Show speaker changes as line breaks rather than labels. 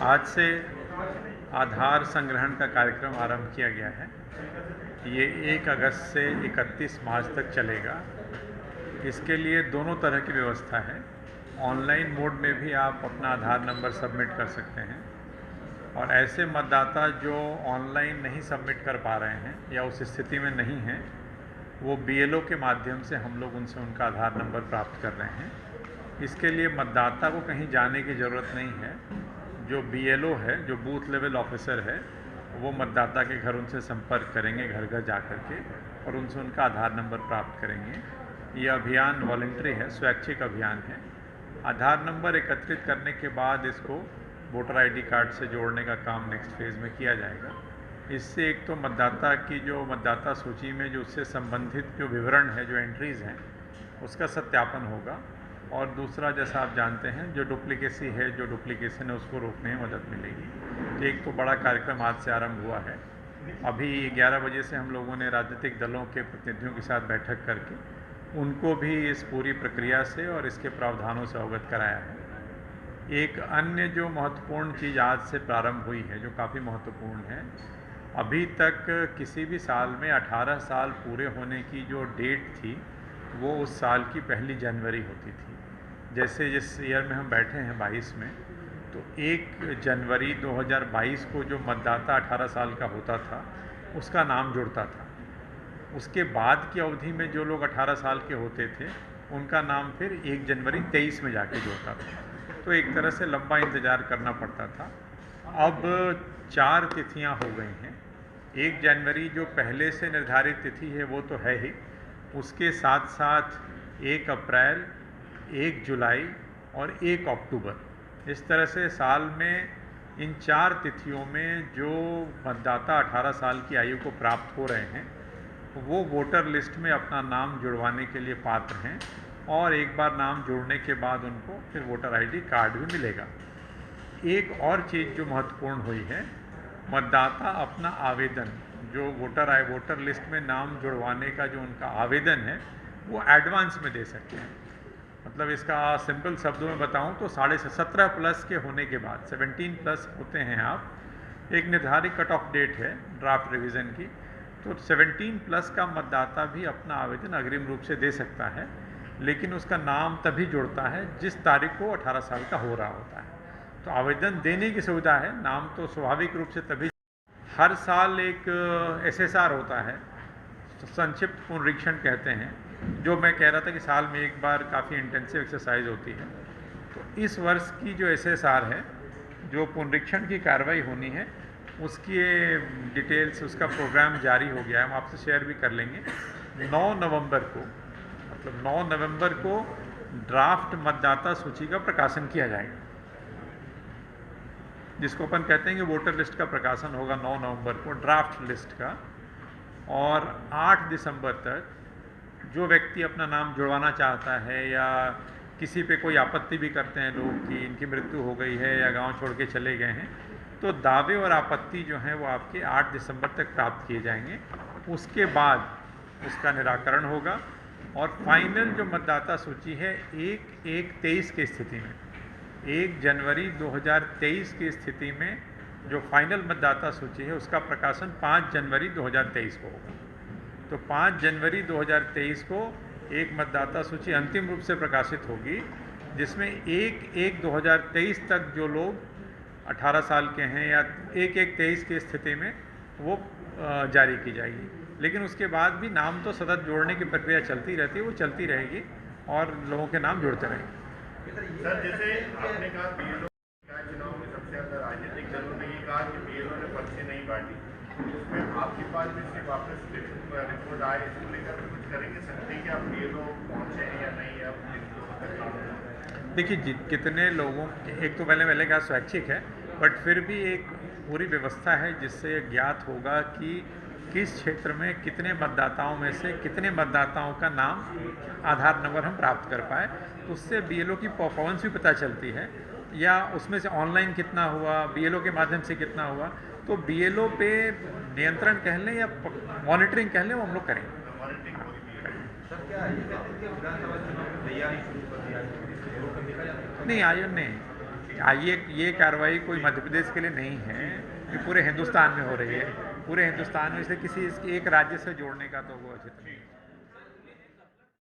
आज से आधार संग्रहण का कार्यक्रम आरंभ किया गया है। ये 1 अगस्त से 31 मार्च तक चलेगा। इसके लिए दोनों तरह की व्यवस्था है। ऑनलाइन मोड में भी आप अपना आधार नंबर सबमिट कर सकते हैं और ऐसे मतदाता जो ऑनलाइन नहीं सबमिट कर पा रहे हैं या उस स्थिति में नहीं हैं, वो BLO के माध्यम से हम लोग उनसे उनका आधार नंबर प्राप्त कर रहे हैं। इसके लिए मतदाता को कहीं जाने की ज़रूरत नहीं है। जो BLO है, जो बूथ लेवल ऑफिसर है, वो मतदाता के घर उनसे संपर्क करेंगे घर घर जा कर के और उनसे उनका आधार नंबर प्राप्त करेंगे। ये अभियान वॉलंटरी है, स्वैच्छिक अभियान है। आधार नंबर एकत्रित करने के बाद इसको वोटर ID कार्ड से जोड़ने का काम नेक्स्ट फेज़ में किया जाएगा। इससे एक तो मतदाता की जो मतदाता सूची में जो उससे संबंधित जो विवरण है, जो एंट्रीज़ हैं, उसका सत्यापन होगा और दूसरा, जैसा आप जानते हैं, जो डुप्लीकेसी है, जो डुप्लीकेशन है, उसको रोकने में मदद मिलेगी। एक तो बड़ा कार्यक्रम आज से आरंभ हुआ है। अभी 11 बजे से हम लोगों ने राजनीतिक दलों के प्रतिनिधियों के साथ बैठक करके उनको भी इस पूरी प्रक्रिया से और इसके प्रावधानों से अवगत कराया है। एक अन्य जो महत्वपूर्ण चीज़ आज से प्रारंभ हुई है, जो काफ़ी महत्वपूर्ण है, अभी तक किसी भी साल में 18 साल पूरे होने की जो डेट थी, वो उस साल की 1 जनवरी होती थी। जैसे जिस ईयर में हम बैठे हैं 22 में, तो 1 जनवरी 2022 को जो मतदाता 18 साल का होता था, उसका नाम जुड़ता था। उसके बाद की अवधि में जो लोग 18 साल के होते थे, उनका नाम फिर 1 जनवरी 23 में जाके जुड़ता था। तो एक तरह से लंबा इंतज़ार करना पड़ता था। अब 4 तिथियां हो गई हैं। 1 जनवरी जो पहले से निर्धारित तिथि है, वो तो है ही। उसके साथ साथ 1 अप्रैल, 1 जुलाई और 1 अक्टूबर, इस तरह से साल में इन 4 तिथियों में जो मतदाता 18 साल की आयु को प्राप्त हो रहे हैं, वो वोटर लिस्ट में अपना नाम जुड़वाने के लिए पात्र हैं और एक बार नाम जुड़ने के बाद उनको फिर वोटर ID कार्ड भी मिलेगा। एक और चीज़ जो महत्वपूर्ण हुई है, मतदाता अपना आवेदन, जो वोटर लिस्ट में नाम जुड़वाने का जो उनका आवेदन है, वो एडवांस में दे सकते हैं। मतलब इसका सिंपल शब्दों में बताऊं तो 17.5 प्लस के होने के बाद, 17 प्लस होते हैं आप, एक निर्धारित कट ऑफ डेट है ड्राफ्ट रिवीजन की, तो 17 प्लस का मतदाता भी अपना आवेदन अग्रिम रूप से दे सकता है, लेकिन उसका नाम तभी जुड़ता है जिस तारीख को 18 साल का हो रहा होता है। तो आवेदन देने की सुविधा है, नाम तो स्वाभाविक रूप से तभी। हर साल एक SSR होता है, संक्षिप्त पुनरीक्षण कहते हैं, जो मैं कह रहा था कि साल में एक बार काफ़ी इंटेंसिव एक्सरसाइज होती है। तो इस वर्ष की जो SSR है, जो पुनरीक्षण की कार्रवाई होनी है, उसकी डिटेल्स, उसका प्रोग्राम जारी हो गया है, हम आपसे शेयर भी कर लेंगे। 9 नवंबर को, मतलब 9 नवंबर को ड्राफ्ट मतदाता सूची का प्रकाशन किया जाएगा, जिसको अपन कहते हैं कि वोटर लिस्ट का प्रकाशन होगा 9 नवंबर को, ड्राफ्ट लिस्ट का। और 8 दिसंबर तक जो व्यक्ति अपना नाम जुड़वाना चाहता है या किसी पे कोई आपत्ति भी करते हैं लोग कि इनकी मृत्यु हो गई है या गांव छोड़ के चले गए हैं, तो दावे और आपत्ति जो हैं वो आपके 8 दिसंबर तक प्राप्त किए जाएंगे। उसके बाद उसका निराकरण होगा और फाइनल जो मतदाता सूची है 1/1/23 की स्थिति में, 1 जनवरी 2023 की स्थिति में जो फाइनल मतदाता सूची है, उसका प्रकाशन 5 जनवरी 2023 को होगा। तो 5 जनवरी 2023 को एक मतदाता सूची अंतिम रूप से प्रकाशित होगी, जिसमें 1/1/2023 तक जो लोग 18 साल के हैं या 1/1/23 की स्थिति में, वो जारी की जाएगी। लेकिन उसके बाद भी नाम तो सतत जोड़ने की प्रक्रिया चलती रहती है, वो चलती रहेगी और लोगों के नाम जुड़ते रहेंगे।
सर, जैसे आपने कहा BLO चुनाव में सबसे ज़्यादा राजनीतिक दलों ने ये कहा कि BLO ने पर्ची नहीं बांटी, उसमें आपके पास भी सिर्फ वापस रिपोर्ट आए, इसको लेकर कुछ करेंगे सकते कि आप BLO पहुँचे या नहीं, अब
देखिए कितने लोगों, एक तो पहले कहा स्वैच्छिक है, बट फिर भी एक पूरी व्यवस्था है जिससे ज्ञात होगा कि किस क्षेत्र में कितने मतदाताओं में से कितने मतदाताओं का नाम, आधार नंबर हम प्राप्त कर पाए। उससे BLO की परफॉर्मेंस भी पता चलती है, या उसमें से ऑनलाइन कितना हुआ, BLO के माध्यम से कितना हुआ। तो BLO पे नियंत्रण कह लें या मॉनिटरिंग कह लें, वो हम लोग करेंगे। नहीं, आयोग ने ये कार्रवाई कोई मध्य प्रदेश के लिए नहीं है, ये पूरे हिंदुस्तान में हो रही है। पूरे हिंदुस्तान में इसे किसी एक राज्य से जोड़ने का तो वो उचित नहीं है।